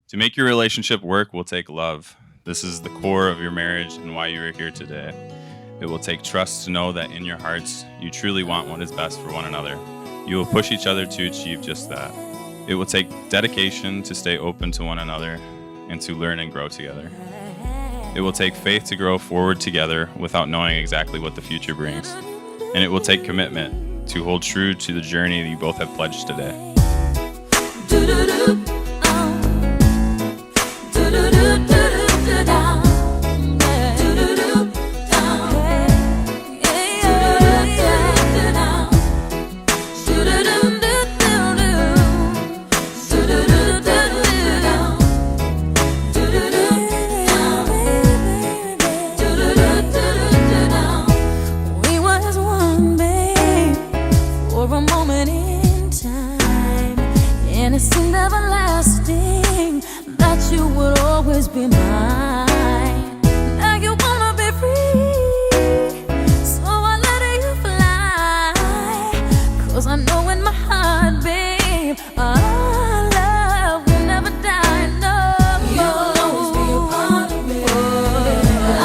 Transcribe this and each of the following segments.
To make your relationship work will take love. This is the core of your marriage and why you are here today. It will take trust to know that in your hearts, you truly want what is best for one another. You will push each other to achieve just that. It will take dedication to stay open to one another and to learn and grow together. It will take faith to grow forward together without knowing exactly what the future brings. And it will take commitment to hold true to the journey you both have pledged today. It seemed everlasting that you would always be mine. Now you wanna be free, so I let you fly. 'Cause I know in my heart, babe, our love will never die. No, you'll always be a part of me.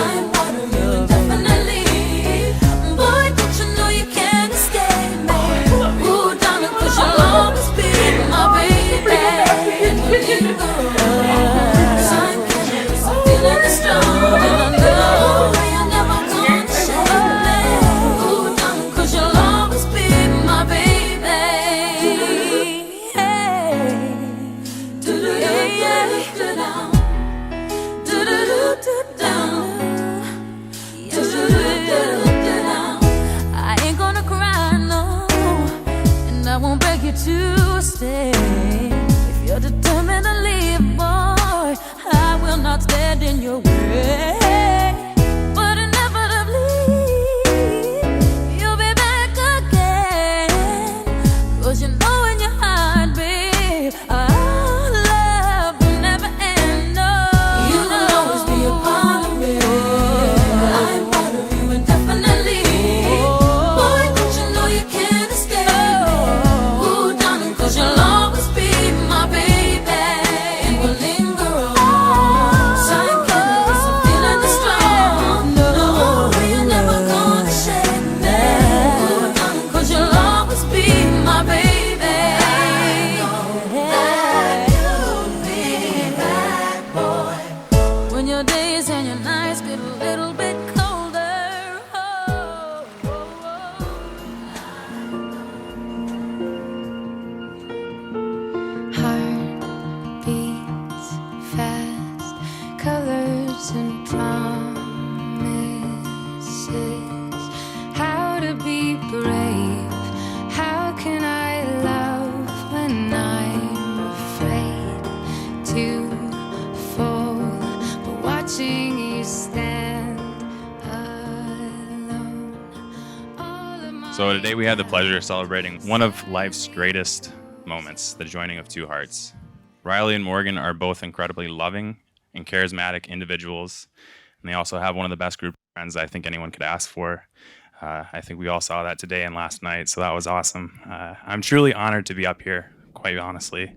I'm part of you indefinitely. Boy, don't you know you can't escape me? Ooh, darling, 'cause you'll always be my baby. I ain't gonna cry, no, and I won't beg you to stay. If you're determined to leave, boy, I will not stand in your way. But inevitably, you'll be back again. 'Cause you know in your heart, babe, our love will never end. No, you'll always be a part of me. I'm part of you indefinitely. Boy, don't you know you can't escape me? Ooh, darling, 'cause you'll always be my baby. And we'll linger on. Sign killers are feeling this strong. No, you're never gonna shake me. Ooh, darling, 'cause you'll always be my baby. You'll be back, boy. When your days and your nights get a little bit colder. Oh, oh, oh. Heart beats fast, colors and promises. How to be brave? How can I love when I'm afraid to fall? But watching you stand alone. All of my So today we had the pleasure of celebrating one of life's greatest moments, the joining of two hearts. Riley and Morgan are both incredibly loving and charismatic individuals, and they also have one of the best group friends I think anyone could ask for. I think we all saw that today and last night, so that was awesome. I'm truly honored to be up here, quite honestly.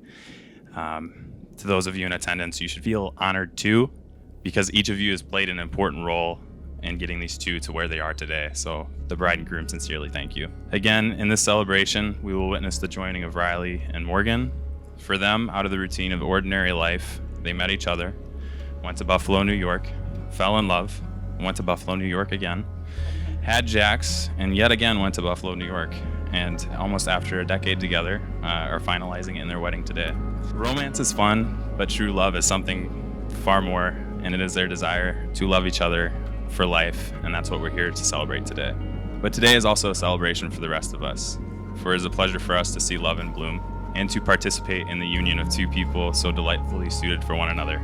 To those of you in attendance, you should feel honored too, because each of you has played an important role in getting these two to where they are today. So the bride and groom sincerely thank you. Again, in this celebration, we will witness the joining of Riley and Morgan. For them, out of the routine of ordinary life, they met each other, went to Buffalo, New York, fell in love, went to Buffalo, New York again, had Jax, and yet again went to Buffalo, New York, and almost after a decade together, are finalizing in their wedding today. Romance is fun, but true love is something far more, and it is their desire to love each other for life, and that's what we're here to celebrate today. But today is also a celebration for the rest of us, for it is a pleasure for us to see love in bloom and to participate in the union of two people so delightfully suited for one another.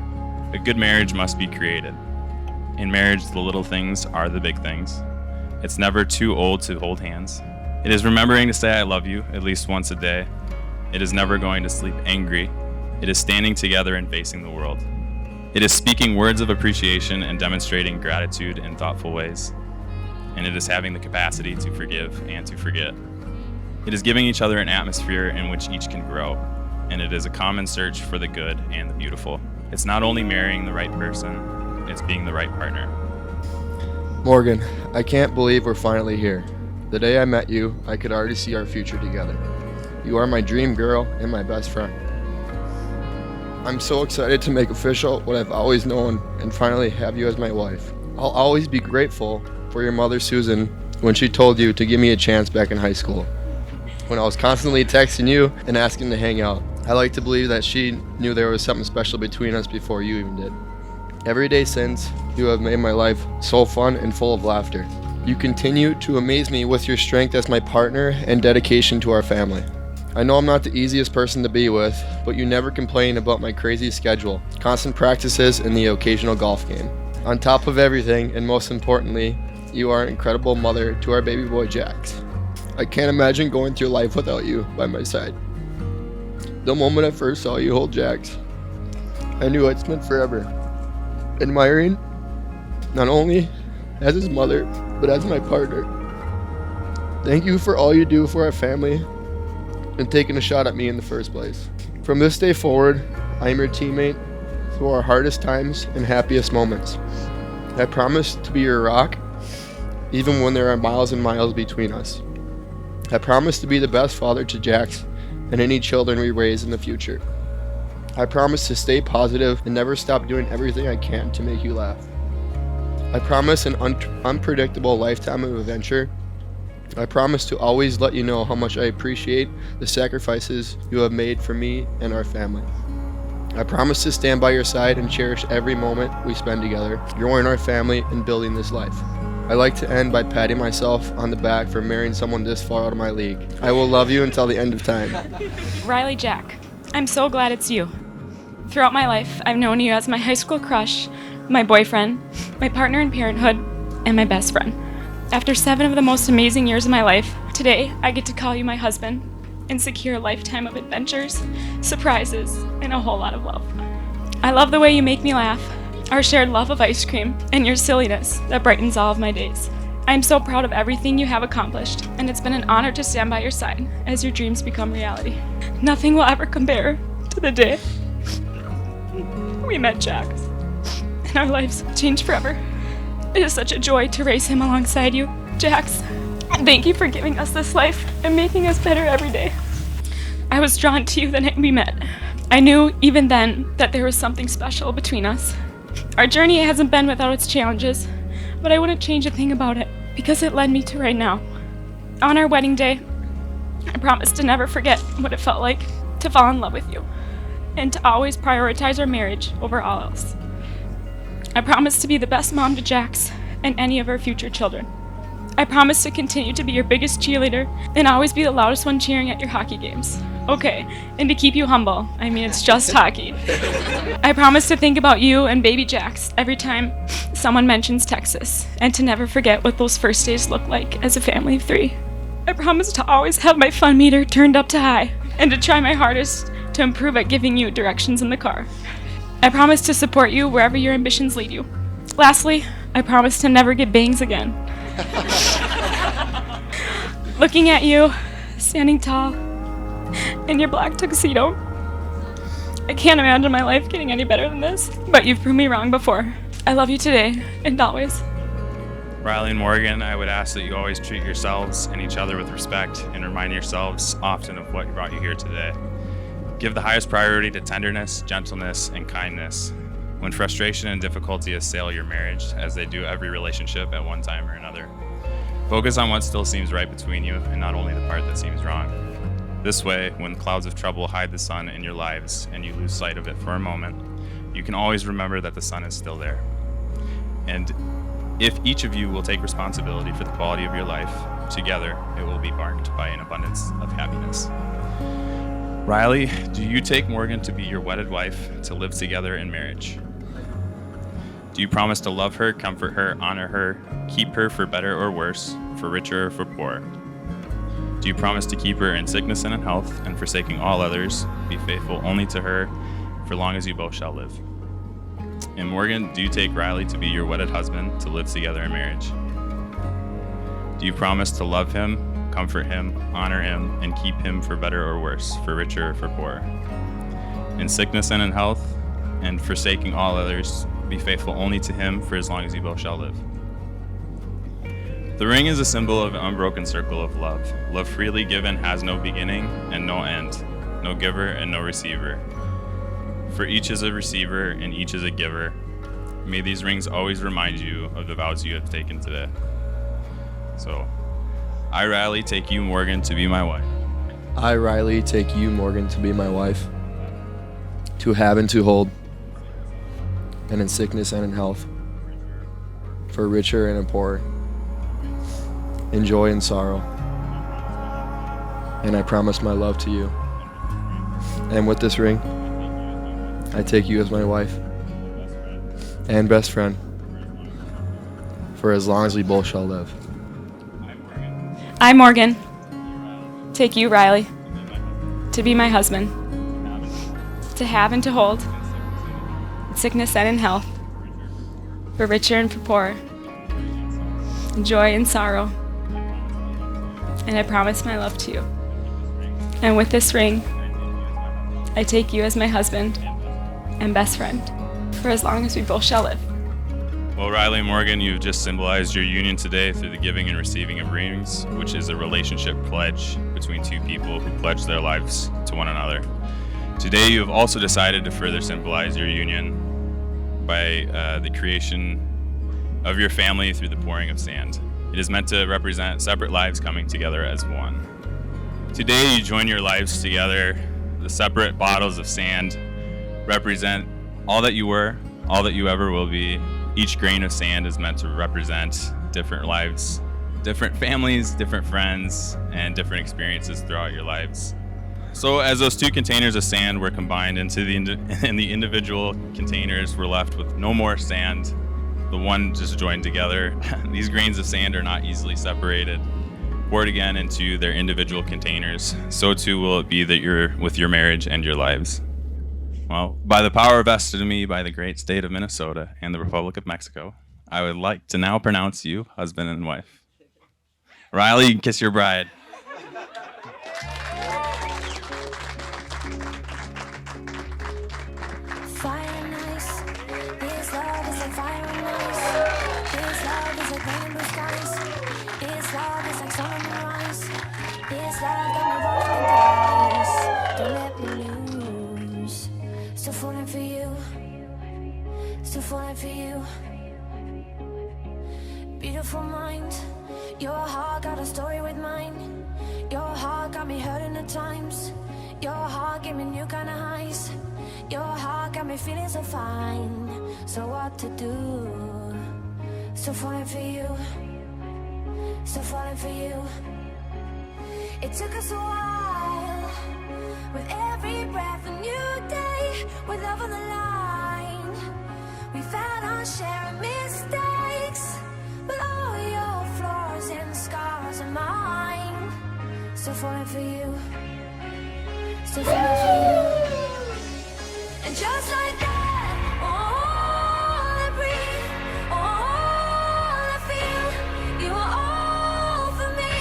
A good marriage must be created. In marriage, the little things are the big things. It's never too old to hold hands. It is remembering to say I love you at least once a day. It is never going to sleep angry. It is standing together and facing the world. It is speaking words of appreciation and demonstrating gratitude in thoughtful ways. And it is having the capacity to forgive and to forget. It is giving each other an atmosphere in which each can grow. and it is a common search for the good and the beautiful. It's not only marrying the right person, it's being the right partner. Morgan, I can't believe we're finally here. The day I met you, I could already see our future together. You are my dream girl and my best friend. I'm so excited to make official what I've always known and finally have you as my wife. I'll always be grateful for your mother, Susan, when she told you to give me a chance back in high school, when I was constantly texting you and asking to hang out. I like to believe that she knew there was something special between us before you even did. Every day since, you have made my life so fun and full of laughter. You continue to amaze me with your strength as my partner and dedication to our family. I know I'm not the easiest person to be with, but you never complain about my crazy schedule, constant practices, and the occasional golf game. On top of everything, and most importantly, you are an incredible mother to our baby boy Jax. I can't imagine going through life without you by my side. The moment I first saw you hold Jax, I knew I'd spent forever admiring, not only as his mother, but as my partner. Thank you for all you do for our family and taking a shot at me in the first place. From this day forward, I am your teammate through our hardest times and happiest moments. I promise to be your rock, even when there are miles and miles between us. I promise to be the best father to Jax and any children we raise in the future. I promise to stay positive and never stop doing everything I can to make you laugh. I promise an unpredictable lifetime of adventure. I promise to always let you know how much I appreciate the sacrifices you have made for me and our family. I promise to stand by your side and cherish every moment we spend together, growing our family and building this life. I like to end by patting myself on the back for marrying someone this far out of my league. I will love you until the end of time. Riley Jack, I'm so glad it's you. Throughout my life, I've known you as my high school crush, my boyfriend, my partner in parenthood, and my best friend. After 7 of the most amazing years of my life, today I get to call you my husband and secure a lifetime of adventures, surprises, and a whole lot of love. I love the way you make me laugh, our shared love of ice cream, and your silliness that brightens all of my days. I am so proud of everything you have accomplished, and it's been an honor to stand by your side as your dreams become reality. Nothing will ever compare to the day we met Jax, and our lives changed forever. It is such a joy to raise him alongside you, Jax. Thank you for giving us this life and making us better every day. I was drawn to you the night we met. I knew even then that there was something special between us. Our journey hasn't been without its challenges, but I wouldn't change a thing about it because it led me to right now. On our wedding day, I promised to never forget what it felt like to fall in love with you and to always prioritize our marriage over all else. I promise to be the best mom to Jax and any of our future children. I promise to continue to be your biggest cheerleader and always be the loudest one cheering at your hockey games. Okay, and to keep you humble, I mean, it's just hockey. I promise to think about you and baby Jax every time someone mentions Texas and to never forget what those first days looked like as a family of 3. I promise to always have my fun meter turned up to high and to try my hardest to improve at giving you directions in the car. I promise to support you wherever your ambitions lead you. Lastly, I promise to never get bangs again. Looking at you, standing tall, in your black tuxedo, I can't imagine my life getting any better than this, but you've proved me wrong before. I love you today and always. Riley and Morgan, I would ask that you always treat yourselves and each other with respect and remind yourselves often of what brought you here today. Give the highest priority to tenderness, gentleness, and kindness. When frustration and difficulty assail your marriage, as they do every relationship at one time or another, focus on what still seems right between you and not only the part that seems wrong. This way, when clouds of trouble hide the sun in your lives and you lose sight of it for a moment, you can always remember that the sun is still there. And if each of you will take responsibility for the quality of your life, together it will be marked by an abundance of happiness. Riley, do you take Morgan to be your wedded wife, to live together in marriage? Do you promise to love her, comfort her, honor her, keep her for better or worse, for richer or for poorer? Do you promise to keep her in sickness and in health, and forsaking all others, be faithful only to her, for long as you both shall live? And Morgan, do you take Riley to be your wedded husband, to live together in marriage? Do you promise to love him, comfort him, honor him, and keep him for better or worse, for richer or for poorer. In sickness and in health, and forsaking all others, be faithful only to him for as long as you both shall live. The ring is a symbol of an unbroken circle of love. Love freely given has no beginning and no end, no giver and no receiver. For each is a receiver and each is a giver. May these rings always remind you of the vows you have taken today. So, I, Riley, take you, Morgan, to be my wife. I, Riley, take you, Morgan, to be my wife, to have and to hold, and in sickness and in health, for richer and in poorer, in joy and sorrow. And I promise my love to you. And with this ring, I take you as my wife and best friend, for as long as we both shall live. I, Morgan, take you, Riley, to be my husband, to have and to hold, in sickness and in health, for richer and for poorer, in joy and sorrow. And I promise my love to you. And with this ring, I take you as my husband and best friend, for as long as we both shall live. Well, Riley and Morgan, you've just symbolized your union today through the giving and receiving of rings, which is a relationship pledge between two people who pledge their lives to one another. Today, you have also decided to further symbolize your union by the creation of your family through the pouring of sand. It is meant to represent separate lives coming together as one. Today, you join your lives together. The separate bottles of sand represent all that you were, all that you ever will be. Each grain of sand is meant to represent different lives, different families, different friends, and different experiences throughout your lives. So as those two containers of sand were combined into the individual containers, we're left with no more sand. The one just joined together. These grains of sand are not easily separated. Poured again into their individual containers, so too will it be that you're with your marriage and your lives. Well, by the power vested in me by the great state of Minnesota and the Republic of Mexico, I would like to now pronounce you husband and wife. Riley, you can kiss your bride. Fire and ice. This love is like fire and ice. This love is like rain and blue skies. This love is like sun on the rise. This love got me rolling the dice. Don't let me lose. Still falling for you. Still falling for you. Beautiful mind. Your heart got a story with mine. Your heart got me hurting at times. Your heart gave me new kind of highs. Your heart got me feeling so fine. So what to do? Still falling for you. Still falling for you. It took us a while. With every breath a new day. With love on the line. We've had our share of mistakes. But all your flaws and scars are mine. Still falling for you. Still falling for you. And just like that, all I breathe, all I feel, you are all for me.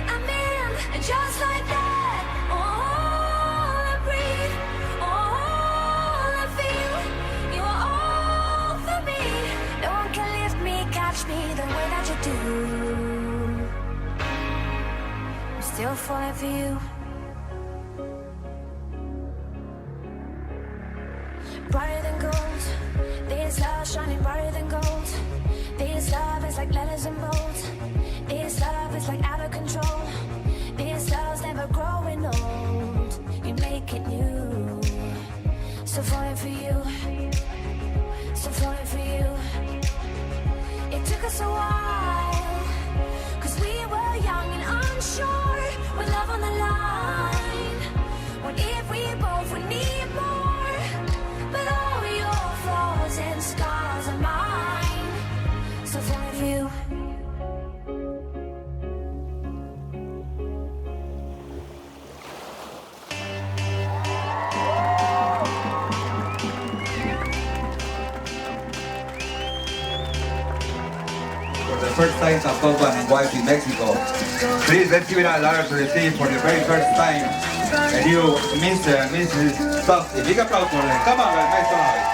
I'm in. And just like that, all I breathe, all I feel, you are all for me. No one can lift me, catch me the way that you do. I'm still falling for you. Brighter than gold, this love shining brighter than gold. This love is like letters in bold. This love is like out of control. This love's never growing old. You make it new. Still falling for you. Still falling for you. It took us a while, 'cause we were young and unsure. With love on the line. What if we both would need more? But all your flaws and scars are mine. So falling for you. the first time as husband and wife in Mexico. Please, let's give it out louder to the team for the very first time. And you, Mr. and Mrs. Tufte. Big applause for them. Come on, guys, make some noise.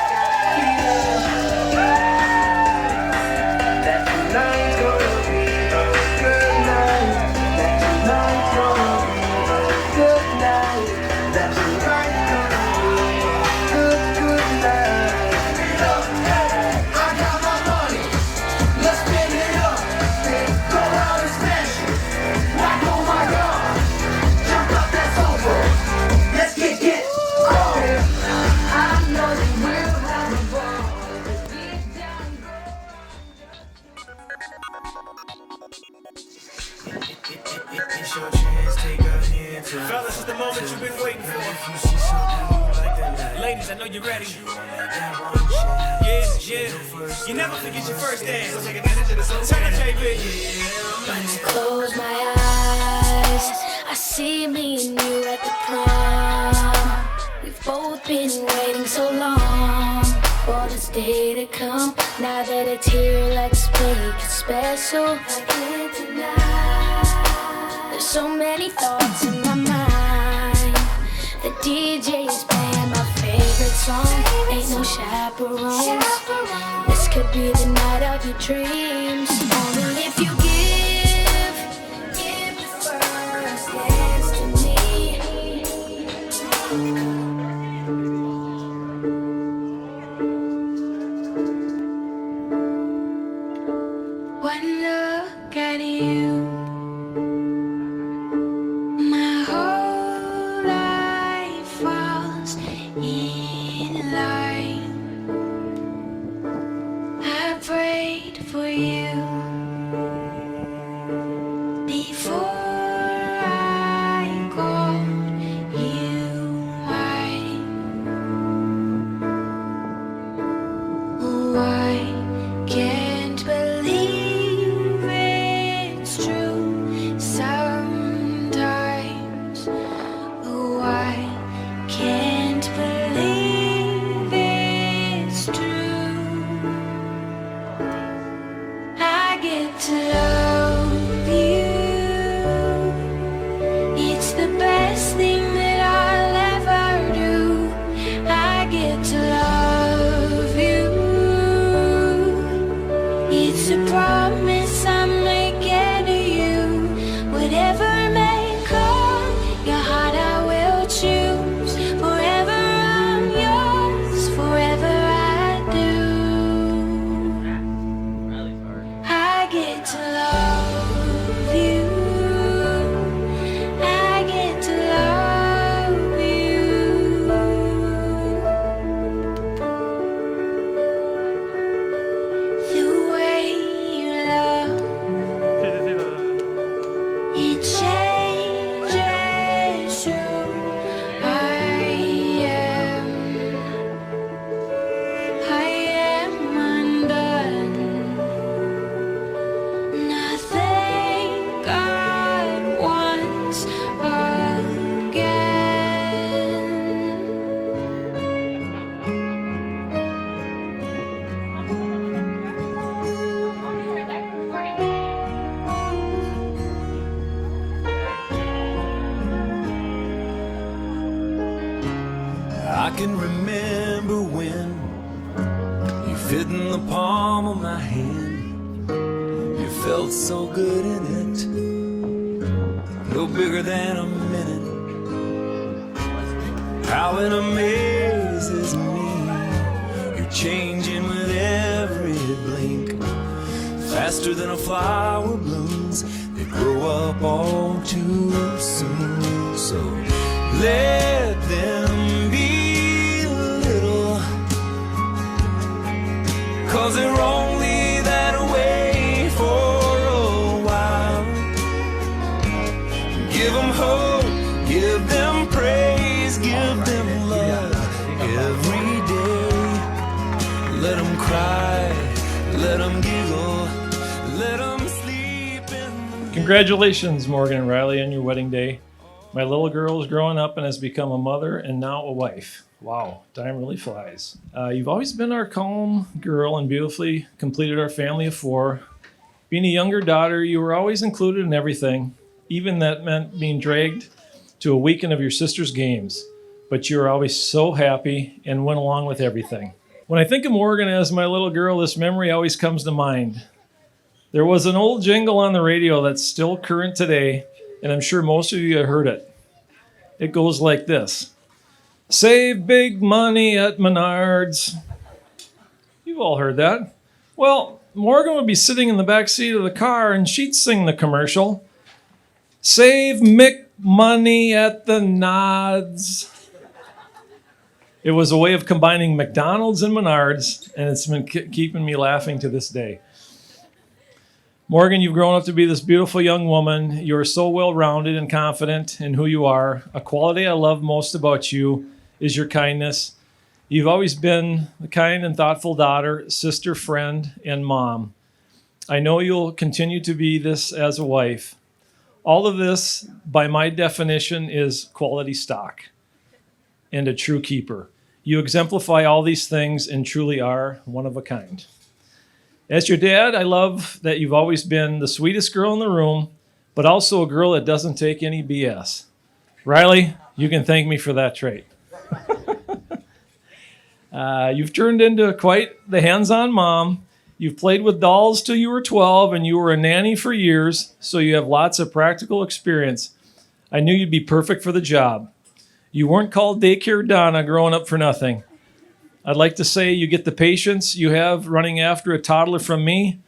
Fellas, it's the moment you've been waiting for. Ladies, I know you're ready. Yeah. You never forget your first dance. Turn it, baby. When I close my eyes, I see me and you at the prom. We've both been waiting so long for this day to come. Now that it's here, let's make it special again tonight. There's so many thoughts in my mind. The DJ's playing my favorite song. Ain't no chaperones. This could be the night of your dreams. Only if you give the first dance to me. One look at you, my whole life falls in line. I prayed for you before I called you mine. Oh, I can't believe it's true sometimes. Oh, I can't believe it's true. I get to love you. It's the best thing that I'll ever do. I get to love you. It's a promise I'm making to you. Whatever may come, your heart I will choose. Forever I'm yours, forever I do. I get to love you. I get to love you. The way you love, it changes who I am. I am undone. Nothing God wants again. I can remember when you fit in the palm of my hand. You felt so good in it, no bigger than a minute. How it amazes me, you're changing with every blink, faster than a flower blooms. They grow up all too soon. So let them be little, 'cause they're only that way for a while. Give them hope, give them praise, give them love every day. Let them cry, let them giggle, let them sleep in the Congratulations, Morgan and Riley, on your wedding day. My little girl is growing up and has become a mother and now a wife. Wow, time really flies. You've always been our calm girl and beautifully completed our family of four. Being a younger daughter, you were always included in everything, even that meant being dragged to a weekend of your sister's games. But you were always so happy and went along with everything. When I think of Morgan as my little girl, this memory always comes to mind. There was an old jingle on the radio that's still current today, and I'm sure most of you have heard it. It goes like this. Save big money at Menards. You've all heard that. Well, Morgan would be sitting in the back seat of the car and she'd sing the commercial. Save Mick money at the Nods. It was a way of combining McDonald's and Menards, and it's been keeping me laughing to this day. Morgan, you've grown up to be this beautiful young woman. You're so well-rounded and confident in who you are. A quality I love most about you is your kindness. You've always been the kind and thoughtful daughter, sister, friend, and mom. I know you'll continue to be this as a wife. All of this, by my definition, is quality stock and a true keeper. You exemplify all these things and truly are one of a kind. As your dad, I love that you've always been the sweetest girl in the room, but also a girl that doesn't take any BS. Riley, you can thank me for that trait. You've turned into quite the hands-on mom. You've played with dolls till you were 12, and you were a nanny for years, so you have lots of practical experience. I knew you'd be perfect for the job. You weren't called Daycare Donna growing up for nothing. I'd like to say you get the patience you have running after a toddler from me.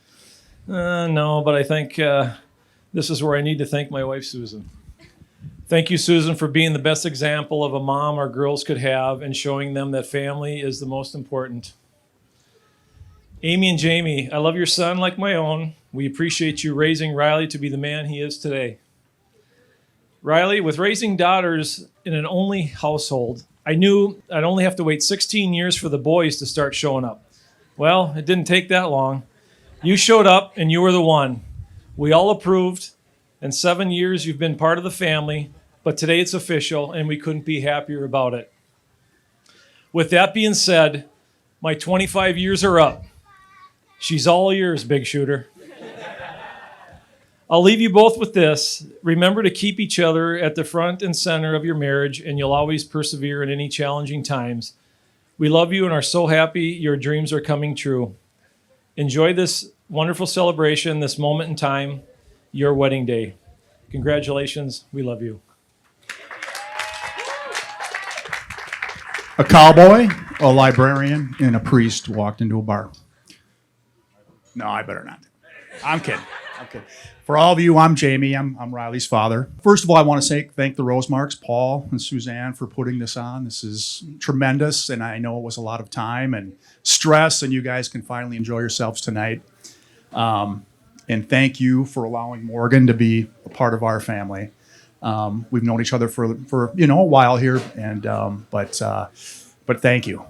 No, but I think this is where I need to thank my wife, Susan. Thank you, Susan, for being the best example of a mom our girls could have and showing them that family is the most important. Amy and Jamie, I love your son like my own. We appreciate you raising Riley to be the man he is today. Riley, with raising daughters in an only household, I knew I'd only have to wait 16 years for the boys to start showing up. Well, it didn't take that long. You showed up and you were the one. We all approved. In 7 years, you've been part of the family, but today it's official and we couldn't be happier about it. With that being said, my 25 years are up. She's all yours, big shooter. I'll leave you both with this. Remember to keep each other at the front and center of your marriage, and you'll always persevere in any challenging times. We love you and are so happy your dreams are coming true. Enjoy this wonderful celebration, this moment in time, your wedding day. Congratulations. We love you. A cowboy, a librarian, and a priest walked into a bar. No, I better not. I'm kidding. For all of you, I'm Jamie. I'm Riley's father. First of all, I want to thank the Rosemarks, Paul and Suzanne, for putting this on. This is tremendous, and I know it was a lot of time and stress, and you guys can finally enjoy yourselves tonight. And thank you for allowing Morgan to be a part of our family. We've known each other for a while here, and but thank you.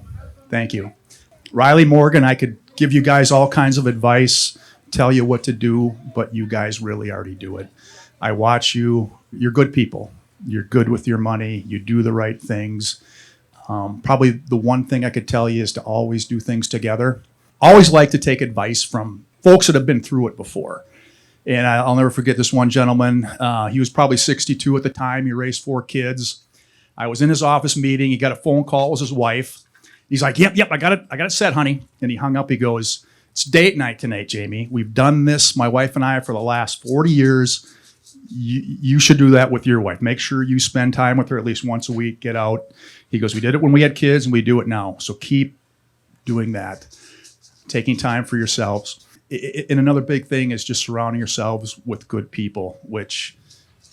Riley, Morgan, I could give you guys all kinds of advice, tell you what to do, but you guys really already do it. I watch you. You're good people. You're good with your money. You do the right things. Probably the one thing I could tell you is to always do things together. Always like to take advice from folks that have been through it before. And I'll never forget this one gentleman. He was probably 62 at the time. He raised 4 kids. I was in his office meeting. He got a phone call. It was his wife. He's like, yep, I got it set, honey. And he hung up. He goes, it's date night tonight, Jamie. We've done this, my wife and I, for the last 40 years. You should do that with your wife. Make sure you spend time with her at least once a week. Get out. He goes, we did it when we had kids and we do it now. So keep doing that. Taking time for yourselves. And another big thing is just surrounding yourselves with good people, which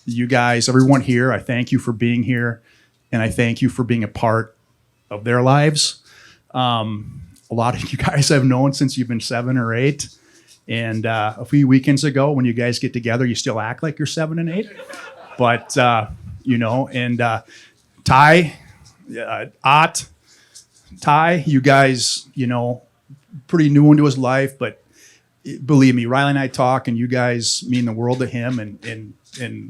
you guys, everyone here, I thank you for being here. And I thank you for being a part of their lives. A lot of you guys I've known since you've been 7 or 8. And a few weekends ago, when you guys get together, you still act like you're 7 and 8. But, Ty, Ty, you guys, pretty new into his life, but believe me, Riley and I talk, and you guys mean the world to him. And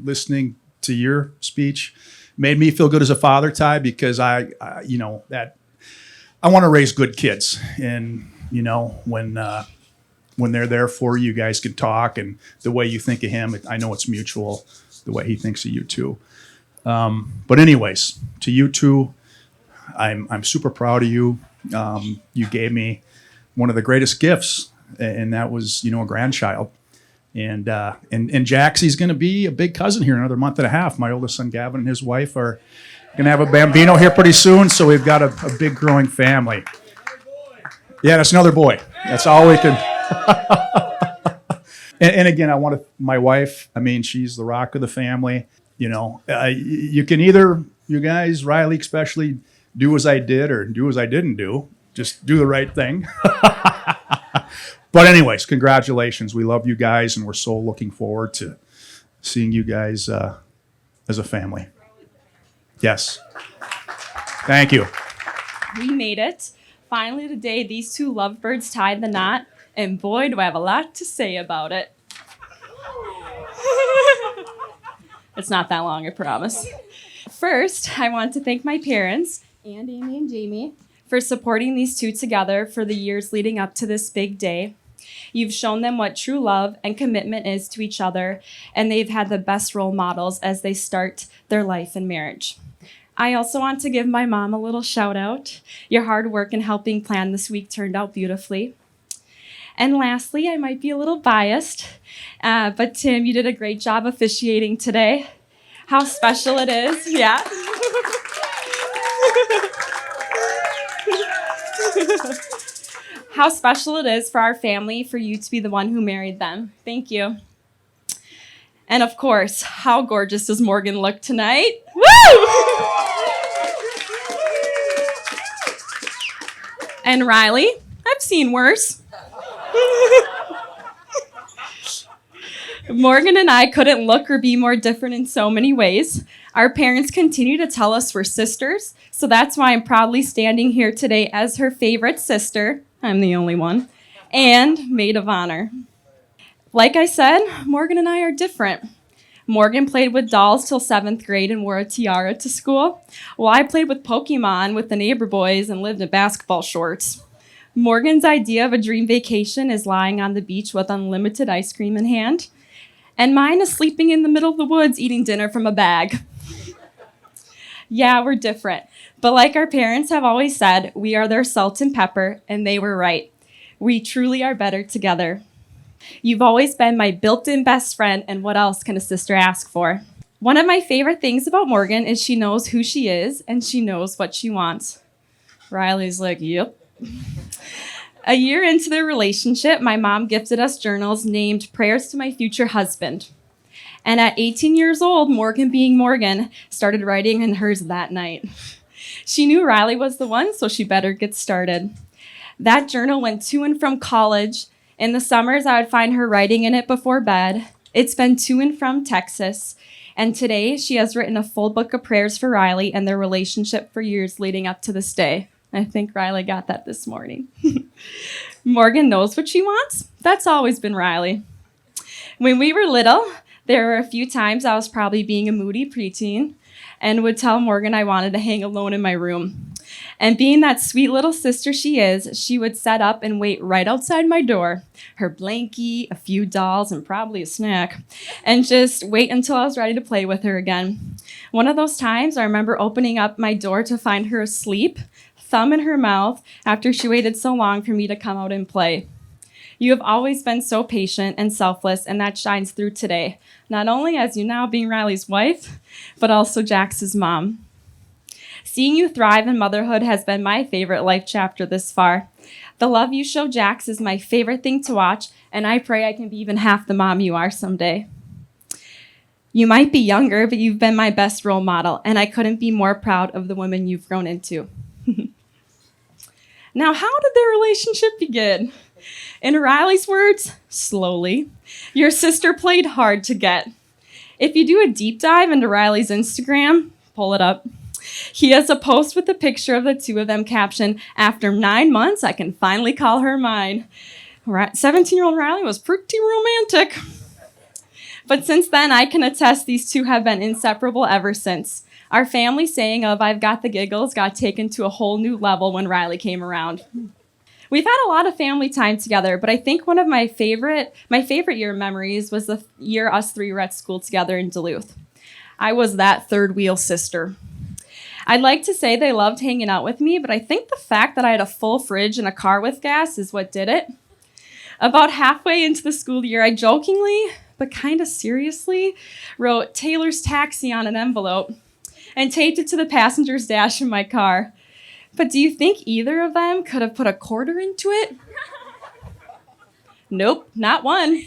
listening to your speech made me feel good as a father, Ty, because I want to raise good kids. And, when when they're there for you, you guys can talk, and the way you think of him, I know it's mutual, the way he thinks of you too. But anyways, to you two, I'm super proud of you. You gave me one of the greatest gifts, and that was, a grandchild. And Jaxie's going to be a big cousin here in another month and a half. My oldest son, Gavin, and his wife are going to have a bambino here pretty soon, so we've got a big growing family. Yeah, that's another boy. That's all we can. and again, my wife, she's the rock of the family. You can either, you guys, Riley especially, do as I did or do as I didn't do. Just do the right thing. But anyways, congratulations. We love you guys, and we're so looking forward to seeing you guys as a family. Yes. Thank you. We made it. Finally today, these two lovebirds tied the knot, and boy, do I have a lot to say about it. It's not that long, I promise. First, I want to thank my parents, and Amy and Jamie, for supporting these two together for the years leading up to this big day. You've shown them what true love and commitment is to each other, and they've had the best role models as they start their life in marriage. I also want to give my mom a little shout out. Your hard work in helping plan this week turned out beautifully. And lastly, I might be a little biased, but Tim, you did a great job officiating today. How special it is, yeah. How special it is for our family for you to be the one who married them. Thank you. And of course, how gorgeous does Morgan look tonight? Woo! And Riley, I've seen worse. Morgan and I couldn't look or be more different in so many ways. Our parents continue to tell us we're sisters, so that's why I'm proudly standing here today as her favorite sister. I'm the only one. And maid of honor. Like I said, Morgan and I are different. Morgan played with dolls till 7th grade and wore a tiara to school, while I played with Pokemon with the neighbor boys and lived in basketball shorts. Morgan's idea of a dream vacation is lying on the beach with unlimited ice cream in hand, and mine is sleeping in the middle of the woods eating dinner from a bag. Yeah, we're different, but like our parents have always said, we are their salt and pepper, and they were right. We truly are better together. You've always been my built-in best friend, and what else can a sister ask for? One of my favorite things about Morgan is she knows who she is, and she knows what she wants. Riley's like, yep. A year into their relationship, my mom gifted us journals named Prayers to My Future Husband. And at 18 years old, Morgan being Morgan, started writing in hers that night. She knew Riley was the one, so she better get started. That journal went to and from college. In the summers, I would find her writing in it before bed. It's been to and from Texas. And today, she has written a full book of prayers for Riley and their relationship for years leading up to this day. I think Riley got that this morning. Morgan knows what she wants. That's always been Riley. When we were little, there were a few times I was probably being a moody preteen and would tell Morgan I wanted to hang alone in my room. And being that sweet little sister she is, she would set up and wait right outside my door, her blankie, a few dolls, and probably a snack, and just wait until I was ready to play with her again. One of those times, I remember opening up my door to find her asleep, thumb in her mouth, after she waited so long for me to come out and play. You have always been so patient and selfless, and that shines through today, not only as you now being Riley's wife, but also Jax's mom. Seeing you thrive in motherhood has been my favorite life chapter this far. The love you show Jax is my favorite thing to watch, and I pray I can be even half the mom you are someday. You might be younger, but you've been my best role model, and I couldn't be more proud of the woman you've grown into. Now, how did their relationship begin? In Riley's words, slowly. Your sister played hard to get. If you do a deep dive into Riley's Instagram, pull it up. He has a post with a picture of the two of them captioned, "After 9 months, I can finally call her mine." 17-year-old Riley was pretty romantic. But since then, I can attest these two have been inseparable ever since. Our family saying of "I've got the giggles" got taken to a whole new level when Riley came around. We've had a lot of family time together, but I think one of my favorite year memories was the year us three were at school together in Duluth. I was that third wheel sister. I'd like to say they loved hanging out with me, but I think the fact that I had a full fridge and a car with gas is what did it. About halfway into the school year, I jokingly, but kind of seriously, wrote Taylor's Taxi on an envelope and taped it to the passenger's dash in my car. But do you think either of them could have put a quarter into it? Nope, not one.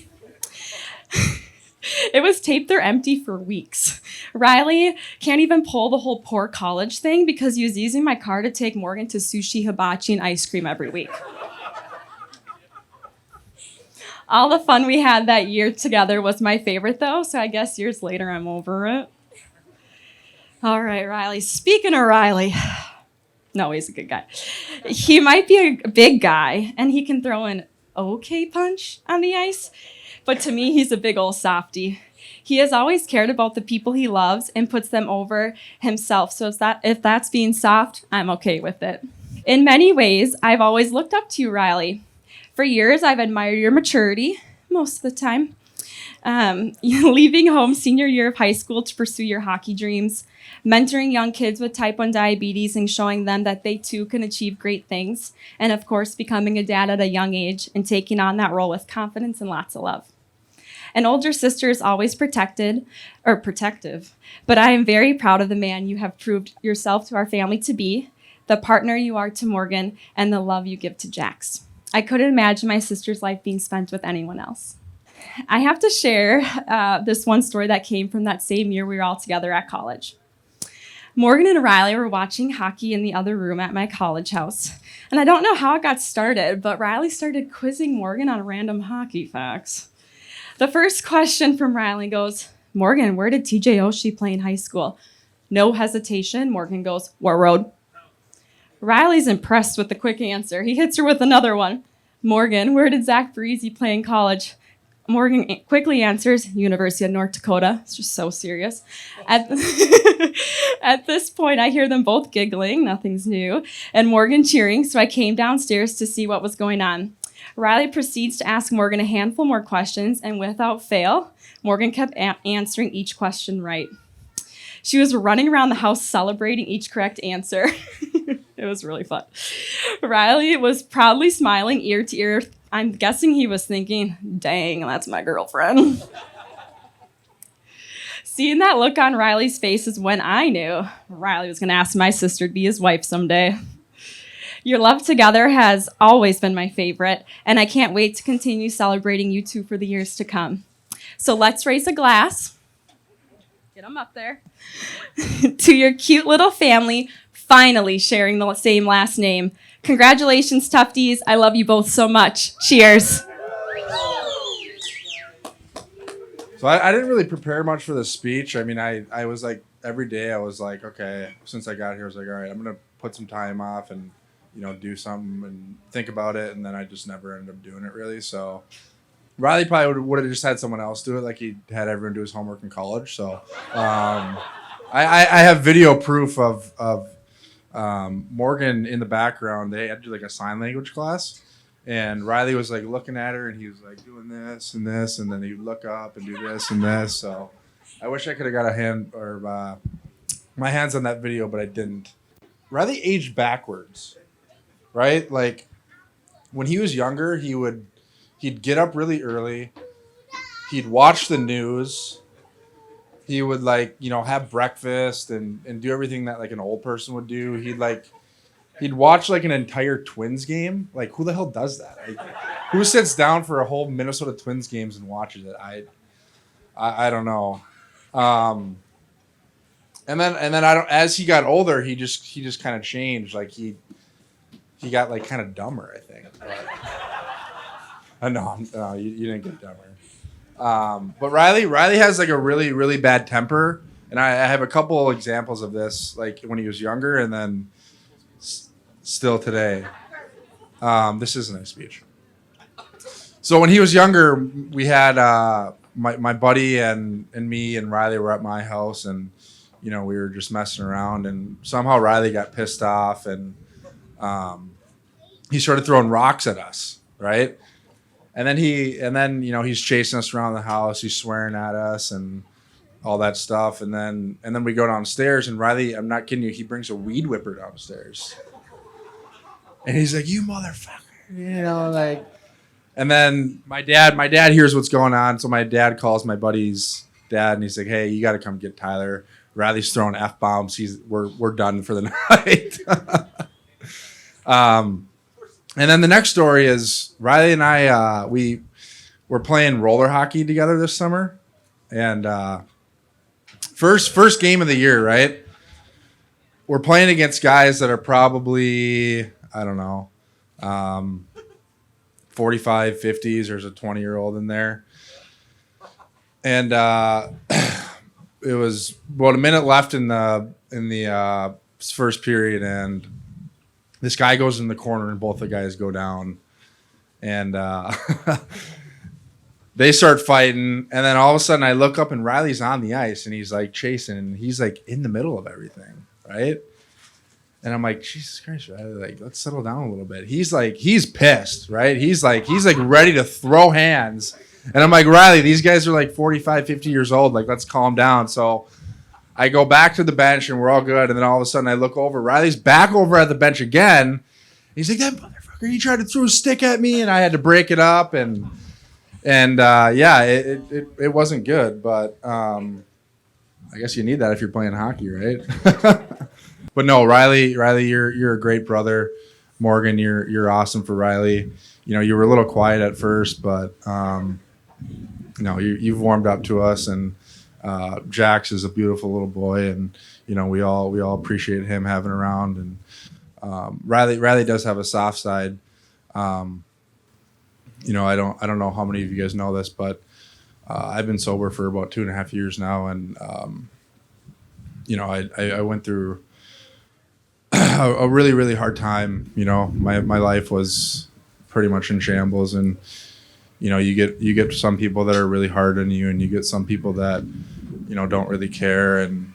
It was taped there empty for weeks. Riley can't even pull the whole poor college thing because he was using my car to take Morgan to sushi, hibachi, and ice cream every week. All the fun we had that year together was my favorite, though, so I guess years later I'm over it. All right, Riley. Speaking of Riley, no, he's a good guy. He might be a big guy, and he can throw an okay punch on the ice, but to me, he's a big old softie. He has always cared about the people he loves and puts them over himself, so if that's being soft, I'm okay with it. In many ways, I've always looked up to you, Riley. For years, I've admired your maturity, most of the time. Leaving home senior year of high school to pursue your hockey dreams, mentoring young kids with type 1 diabetes and showing them that they too can achieve great things, and of course, becoming a dad at a young age and taking on that role with confidence and lots of love. An older sister is always protective, but I am very proud of the man you have proved yourself to our family to be, the partner you are to Morgan, and the love you give to Jax. I couldn't imagine my sister's life being spent with anyone else. I have to share this one story that came from that same year we were all together at college. Morgan and Riley were watching hockey in the other room at my college house. And I don't know how it got started, but Riley started quizzing Morgan on random hockey facts. The first question from Riley goes, Morgan, where did TJ Oshie play in high school? No hesitation, Morgan goes, what road? Riley's impressed with the quick answer. He hits her with another one. Morgan, where did Zach Parise play in college? Morgan quickly answers, University of North Dakota. It's just so serious. At this point, I hear them both giggling. Nothing's new. And Morgan cheering, so I came downstairs to see what was going on. Riley proceeds to ask Morgan a handful more questions, and without fail, Morgan kept answering each question right. She was running around the house celebrating each correct answer. It was really fun. Riley was proudly smiling ear to ear. I'm guessing he was thinking, dang, that's my girlfriend. Seeing that look on Riley's face is when I knew Riley was going to ask my sister to be his wife someday. Your love together has always been my favorite, and I can't wait to continue celebrating you two for the years to come. So let's raise a glass. Get them up there. To your cute little family, finally sharing the same last name. Congratulations, Tufties. I love you both so much. Cheers. So I didn't really prepare much for this speech. I mean, I was like, every day I was like, okay, since I got here, I was like, all right, I'm going to put some time off and, do something and think about it. And then I just never ended up doing it really. So Riley probably would have just had someone else do it, like he had everyone do his homework in college. So I have video proof of Morgan in the background. They had to do like a sign language class, and Riley was like looking at her, and he was like doing this and this, and then he'd look up and do this and this. So I wish I could have got a hand or my hands on that video, but I didn't. Riley aged backwards, right? Like when he was younger, he'd get up really early. He'd watch the news. He would have breakfast and do everything that like an old person would do. He'd watch like an entire Twins game. Like who the hell does that? Like, who sits down for a whole Minnesota Twins games and watches it? I don't know. And then as he got older, he just kind of changed. Like he got like kind of dumber, I think. But, no, you didn't get dumber. But Riley has like a really, really bad temper. And I have a couple examples of this, like when he was younger and then still today. This isn't a speech. So when he was younger, we had my buddy and me and Riley were at my house, and we were just messing around, and somehow Riley got pissed off and he started throwing rocks at us, right? And then he's chasing us around the house. He's swearing at us and all that stuff. And then we go downstairs, and Riley, I'm not kidding you, he brings a weed whipper downstairs. And he's like, "You motherfucker," like. And then my dad hears what's going on, so my dad calls my buddy's dad, and he's like, "Hey, you got to come get Tyler. Riley's throwing F-bombs. We're done for the night." And then the next story is Riley and I we were playing roller hockey together this summer, and first game of the year, right? We're playing against guys that are probably, I don't know, 45, 50s. There's a 20-year-old in there, and it was about a minute left in the first period, and this guy goes in the corner, and both the guys go down, and they start fighting. And then all of a sudden, I look up, and Riley's on the ice, and he's like chasing, and he's like in the middle of everything, right? And I'm like, Jesus Christ, Riley, like, let's settle down a little bit. He's pissed, right? He's like ready to throw hands. And I'm like, Riley, these guys are like 45, 50 years old. Like, let's calm down. So I go back to the bench, and we're all good. And then all of a sudden I look over. Riley's back over at the bench again. He's like, "That motherfucker, he tried to throw a stick at me." And I had to break it up. And yeah, it wasn't good. But I guess you need that if you're playing hockey, right? But no, Riley, you're a great brother. Morgan, you're awesome for Riley. You were a little quiet at first, but you've warmed up to us, and Jax is a beautiful little boy, and we all appreciate him having around. And Riley does have a soft side. I don't know how many of you guys know this, but I've been sober for about 2.5 years now, and I went through a really, really hard time. My life was pretty much in shambles, and you get some people that are really hard on you, and you get some people that don't really care. And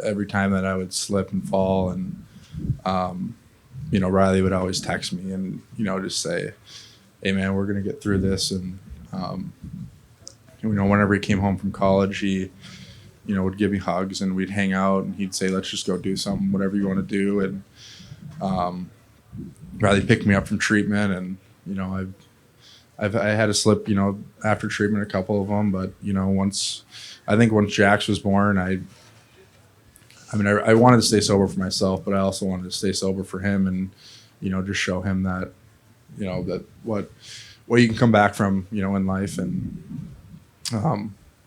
every time that I would slip and fall, and Riley would always text me and just say, "Hey man, we're gonna get through this." And whenever he came home from college, he would give me hugs, and we'd hang out, and he'd say, "Let's just go do something, whatever you want to do." And Riley picked me up from treatment, and I had a slip, after treatment, a couple of them, but once Jax was born, I wanted to stay sober for myself, but I also wanted to stay sober for him, and just show him that that what you can come back from in life. And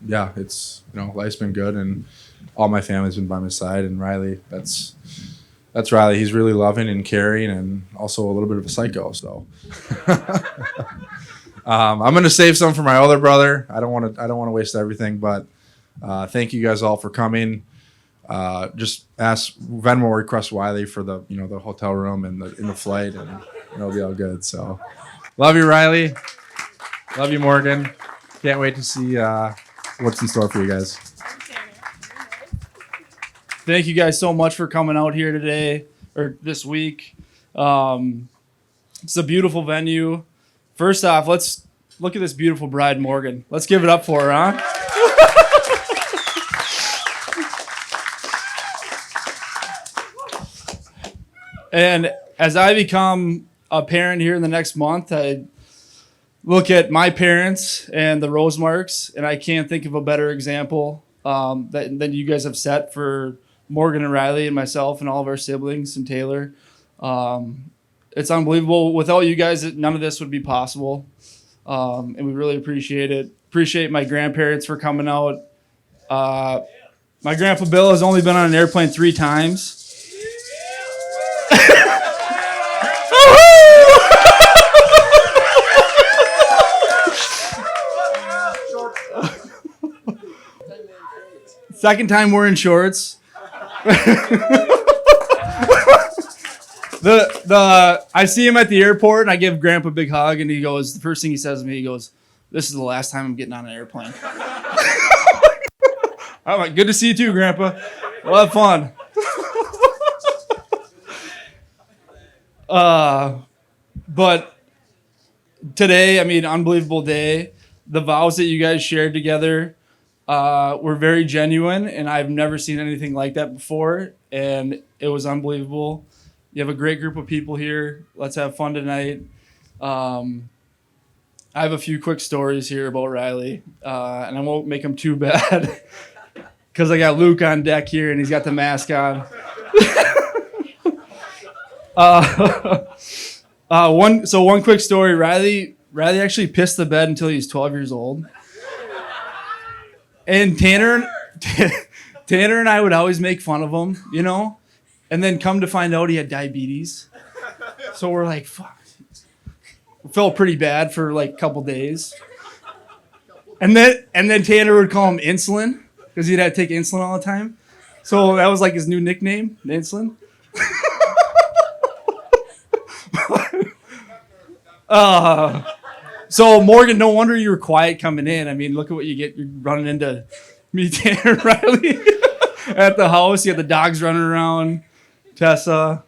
yeah, it's life's been good, and all my family's been by my side. And Riley, that's Riley. He's really loving and caring, and also a little bit of a psycho. So I'm gonna save some for my older brother. I don't want to waste everything, but thank you guys all for coming. Just ask Venmo request Wiley for the the hotel room and in the flight, and it'll be all good. So love you, Riley. Love you, Morgan. Can't wait to see what's in store for you guys. Thank you guys so much for coming out here today or this week. It's a beautiful venue. First off, let's look at this beautiful bride, Morgan. Let's give it up for her, huh? And as I become a parent here in the next month, I look at my parents and the Rosemarks, and I can't think of a better example than you guys have set for Morgan and Riley and myself and all of our siblings and Taylor. It's unbelievable. Without you guys, none of this would be possible. And we really appreciate it. Appreciate my grandparents for coming out. My grandpa Bill has only been on an airplane 3 times. Second time wearing shorts. I see him at the airport, and I give Grandpa a big hug, and the first thing he says to me, he goes, "This is the last time I'm getting on an airplane." I'm like, "Good to see you too, Grandpa. We'll have fun." But today, I mean, unbelievable day. The vows that you guys shared together were very genuine, and I've never seen anything like that before, and it was unbelievable. You have a great group of people here. Let's have fun tonight. I have a few quick stories here about Riley, and I won't make them too bad because I got Luke on deck here, and he's got the mask on. One quick story. Riley actually pissed the bed until he was 12 years old. And Tanner and I would always make fun of him, you know? And then come to find out he had diabetes. So we're like, fuck. We felt pretty bad for like a couple days. And then Tanner would call him Insulin because he'd have to take insulin all the time. So that was like his new nickname, Insulin. So Morgan, no wonder you were quiet coming in. I mean, look at what you get. You're running into me, Tanner, and Riley at the house. You have the dogs running around. Tessa.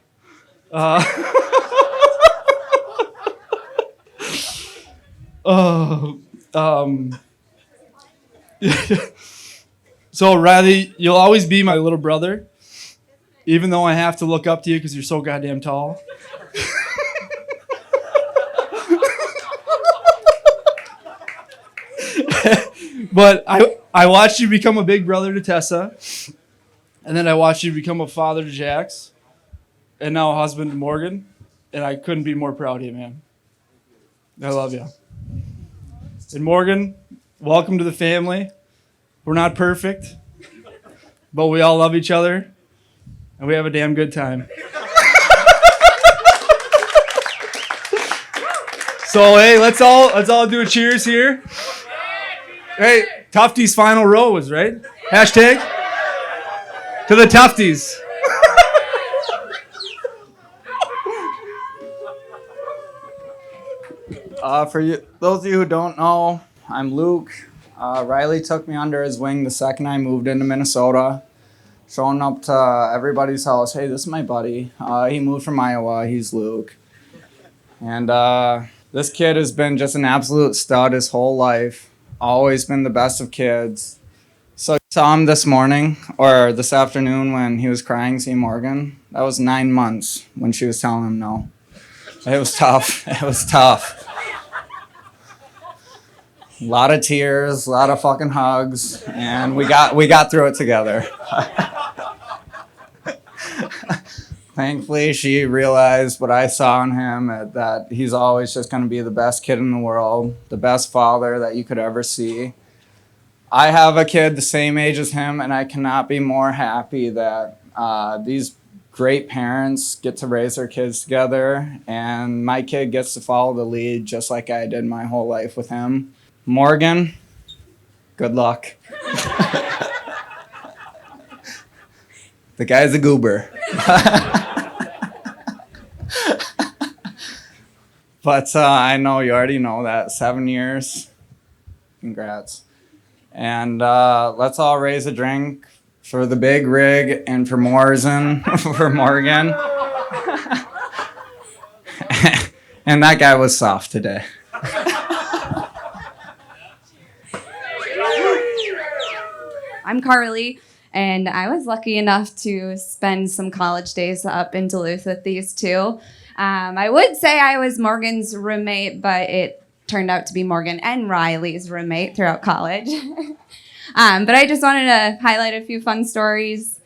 So Riley, you'll always be my little brother, even though I have to look up to you because you're so goddamn tall. But I watched you become a big brother to Tessa, and then I watched you become a father to Jax, and now a husband to Morgan, and I couldn't be more proud of you, man. I love you. And Morgan, welcome to the family. We're not perfect, but we all love each other, and we have a damn good time. So hey, let's all do a cheers here. Hey, Tufte's final rose, right? Hashtag to the Tuftes. For you, those of you who don't know, I'm Luke. Riley took me under his wing the second I moved into Minnesota. Showing up to everybody's house, hey, this is my buddy. He moved from Iowa, he's Luke. And this kid has been just an absolute stud his whole life. Always been the best of kids. So I saw him this morning, or this afternoon when he was crying, see Morgan. That was 9 months when she was telling him no. It was tough. It was tough. A lot of tears, a lot of fucking hugs, and we got through it together. Thankfully, she realized what I saw in him, that he's always just going to be the best kid in the world, the best father that you could ever see. I have a kid the same age as him, and I cannot be more happy that these great parents get to raise their kids together, and my kid gets to follow the lead just like I did my whole life with him. Morgan, good luck. The guy's a goober. But I know you already know that. 7 years. Congrats. And let's all raise a drink for the big rig and for Morrison, for Morgan. And that guy was soft today. I'm Carly, and I was lucky enough to spend some college days up in Duluth with these two. I would say I was Morgan's roommate, but it turned out to be Morgan and Riley's roommate throughout college. But I just wanted to highlight a few fun stories.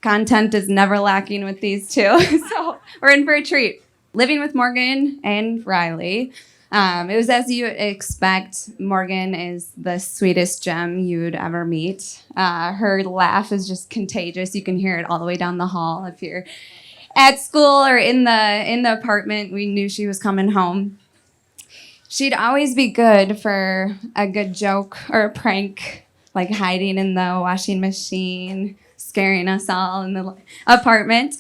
Content is never lacking with these two, so we're in for a treat. Living with Morgan and Riley. It was as you would expect. Morgan is the sweetest gem you'd ever meet. Her laugh is just contagious. You can hear it all the way down the hall. If you're at school or in the apartment, we knew she was coming home. She'd always be good for a good joke or a prank, like hiding in the washing machine, scaring us all in the apartment.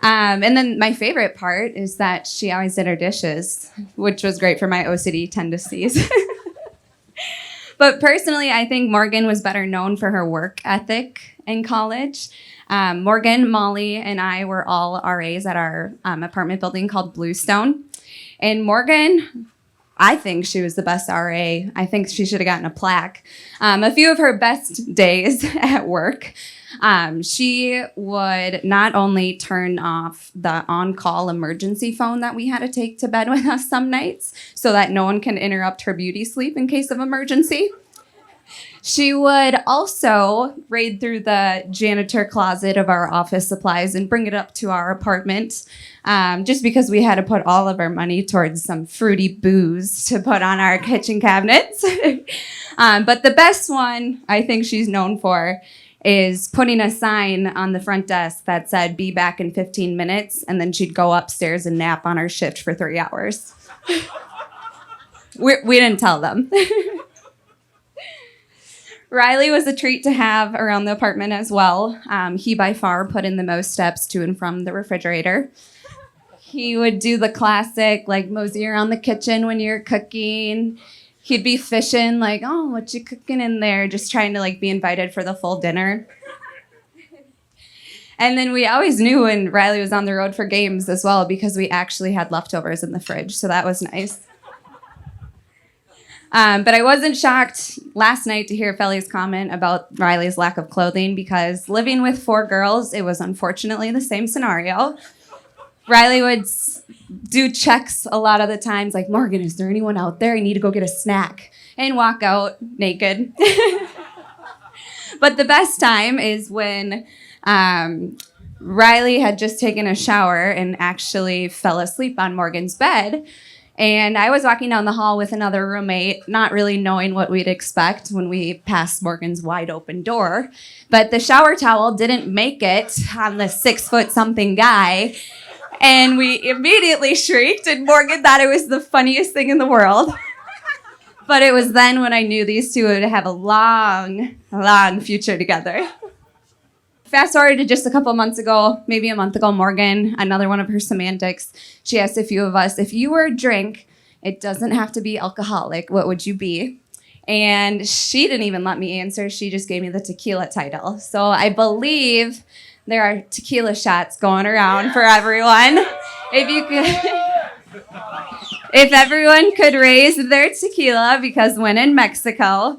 And then my favorite part is that she always did her dishes, which was great for my OCD tendencies. But personally, I think Morgan was better known for her work ethic in college. Morgan, Molly, and I were all RAs at our apartment building called Bluestone. And Morgan, I think she was the best RA. I think she should have gotten a plaque. A few of her best days at work, she would not only turn off the on-call emergency phone that we had to take to bed with us some nights so that no one can interrupt her beauty sleep in case of emergency. She would also raid through the janitor closet of our office supplies and bring it up to our apartment, just because we had to put all of our money towards some fruity booze to put on our kitchen cabinets. But the best one I think she's known for is putting a sign on the front desk that said, "Be back in 15 minutes," and then she'd go upstairs and nap on her shift for 3 hours. We didn't tell them. Riley was a treat to have around the apartment as well. He by far put in the most steps to and from the refrigerator. He would do the classic, like, mosey around the kitchen when you're cooking. He'd be fishing, like, "Oh, what you cooking in there?" Just trying to, like, be invited for the full dinner. And then we always knew when Riley was on the road for games as well, because we actually had leftovers in the fridge, so that was nice. But I wasn't shocked last night to hear Felly's comment about Riley's lack of clothing, because living with 4 girls, it was unfortunately the same scenario. Riley would do checks a lot of the times, like, "Morgan, is there anyone out there? I need to go get a snack," and walk out naked. But the best time is when Riley had just taken a shower and actually fell asleep on Morgan's bed. And I was walking down the hall with another roommate, not really knowing what we'd expect when we passed Morgan's wide open door. But the shower towel didn't make it on the 6-foot-something guy. And we immediately shrieked, and Morgan thought it was the funniest thing in the world. But it was then when I knew these two would have a long, long future together. Fast forward to just a couple months ago, maybe a month ago, Morgan, another one of her semantics, she asked a few of us, "If you were a drink, it doesn't have to be alcoholic, what would you be?" And she didn't even let me answer. She just gave me the tequila title. So I believe there are tequila shots going around for everyone. If everyone could raise their tequila, because when in Mexico.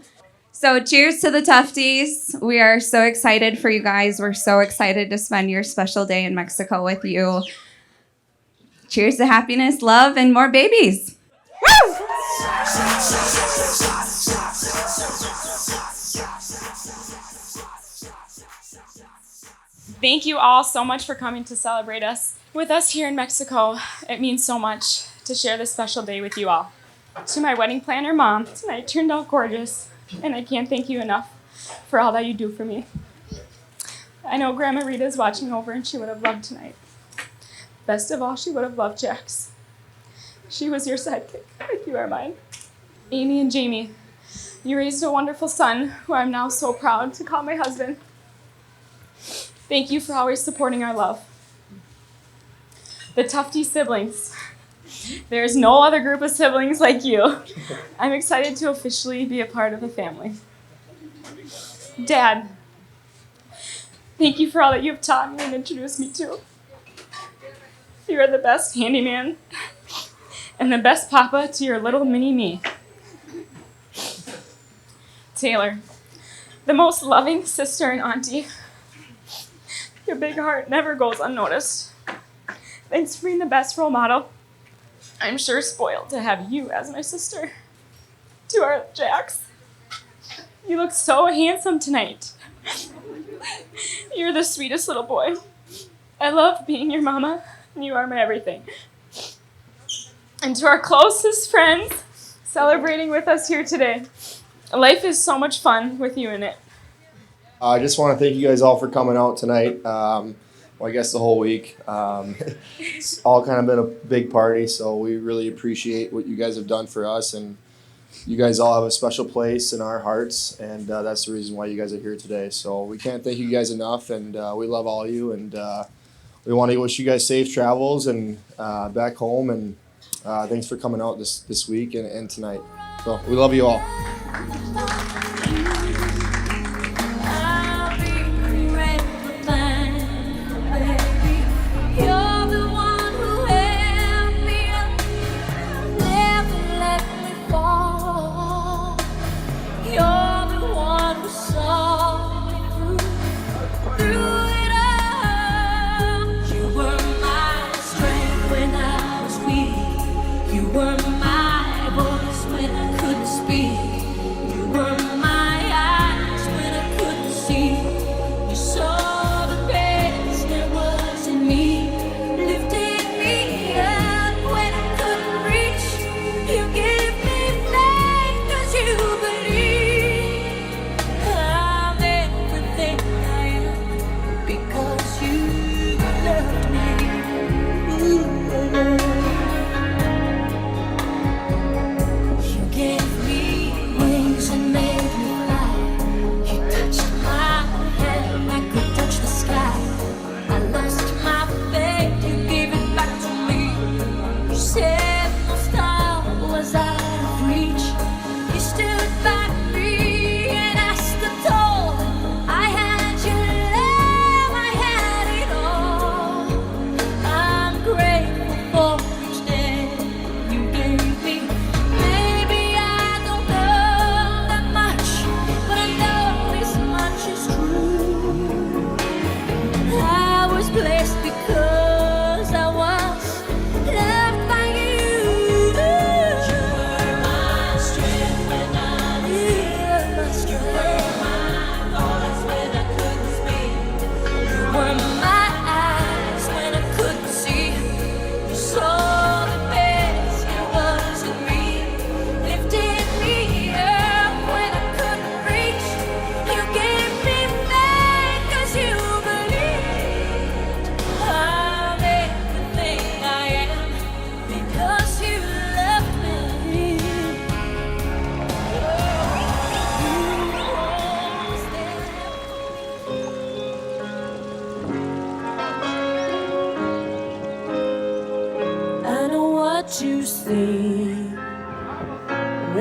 So cheers to the Tuftes. We are so excited for you guys. We're so excited to spend your special day in Mexico with you. Cheers to happiness, love, and more babies. Woo! Thank you all so much for coming to celebrate us with us here in Mexico. It means so much to share this special day with you all. To my wedding planner, Mom, tonight turned out gorgeous. And I can't thank you enough for all that you do for me. I know Grandma Rita is watching over, and she would have loved tonight. Best of all, she would have loved Jax. She was your sidekick, like you are mine. Amy and Jamie, you raised a wonderful son who I'm now so proud to call my husband. Thank you for always supporting our love. The Tufte siblings. There's no other group of siblings like you. I'm excited to officially be a part of the family. Dad, thank you for all that you've taught me and introduced me to. You are the best handyman and the best papa to your little mini me. Taylor, the most loving sister and auntie. Your big heart never goes unnoticed. Thanks for being the best role model. I'm sure spoiled to have you as my sister. To our Jax, you look so handsome tonight. You're the sweetest little boy. I love being your mama, and you are my everything. And to our closest friends celebrating with us here today, life is so much fun with you in it. I just want to thank you guys all for coming out tonight. Well, I guess the whole week. It's all kind of been a big party, so we really appreciate what you guys have done for us, and you guys all have a special place in our hearts, and that's the reason why you guys are here today. So we can't thank you guys enough, and we love all of you, and we want to wish you guys safe travels and back home, and thanks for coming out this week and tonight. So we love you all.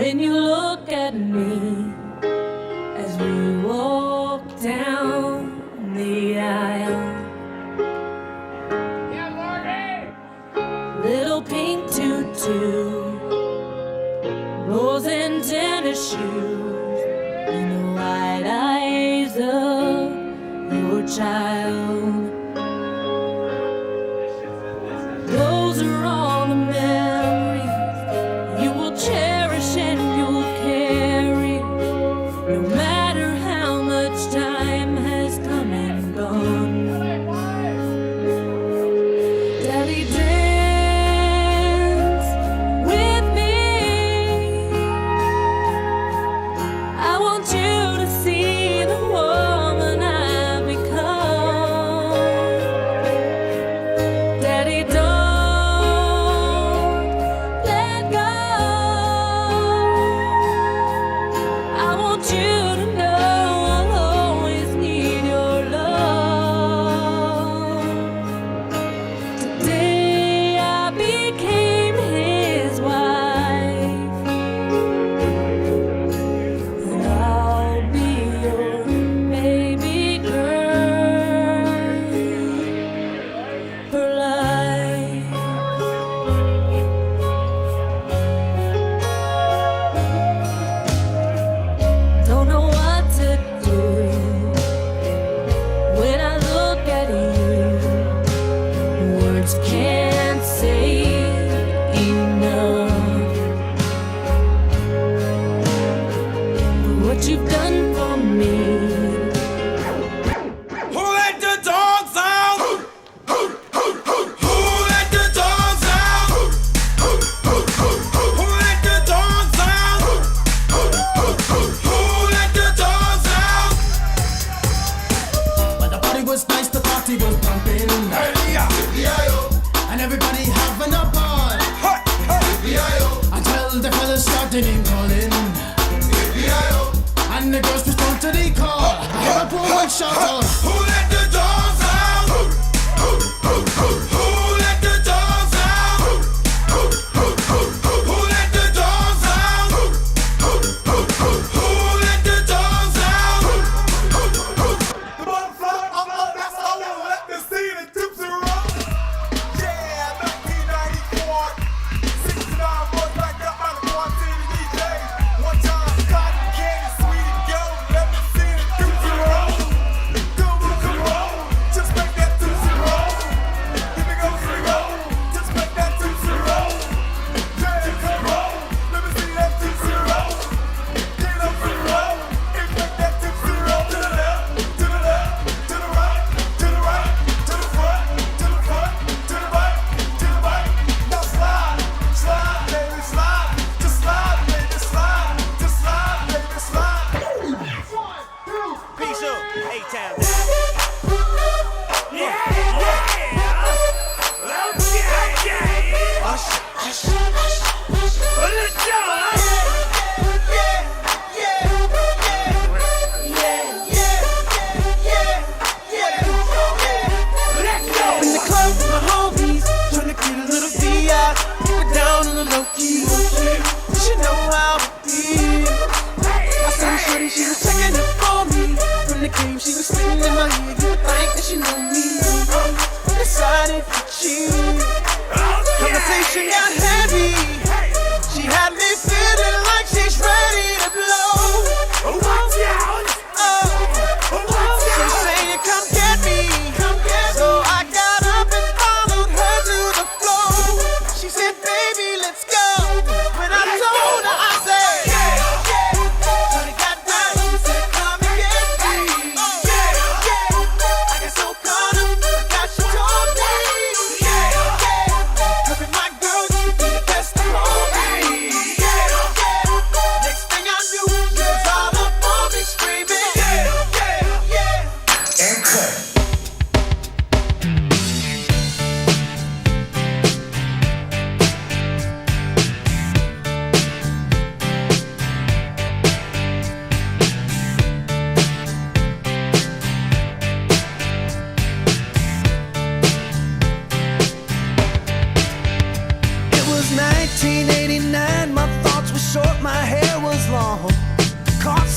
when you look at me as we walk down the aisle. Little pink tutu, rose and tennis shoes, and the wide eyes of your child. Those are all the memories you will cherish and you'll carry, no matter how much time has come and gone. Daddy, dance with me. I want you to see the woman I've become. Daddy, don't let go. I want you to know I'll always need your love. Today I became his wife, and I'll be your baby girl for life. Don't know what to do when I look at you. Words can't say enough for what you've done for me. Who let the dogs out? Who let the dogs out? Who let the dogs out? Who let the dogs out? But the party was nice, the party was pumping, and everybody having a ball until the fellas started name calling, and the girls respond to the call. I hear a boy shout out, Who let the dogs out? Who let the dogs out? Who let the dogs out? Who let the dogs out? The motherfucker, that's all. Let me see the Tufte roll. Yeah, 1994. 69 boys backed up by the quarantine DJs. One time, cotton candy, sweet and gold. Let me see the Tufte roll. Come on,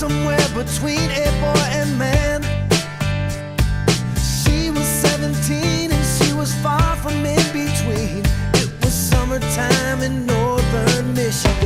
somewhere between a boy and man. She was 17 and she was far from in between. It was summertime in northern Michigan.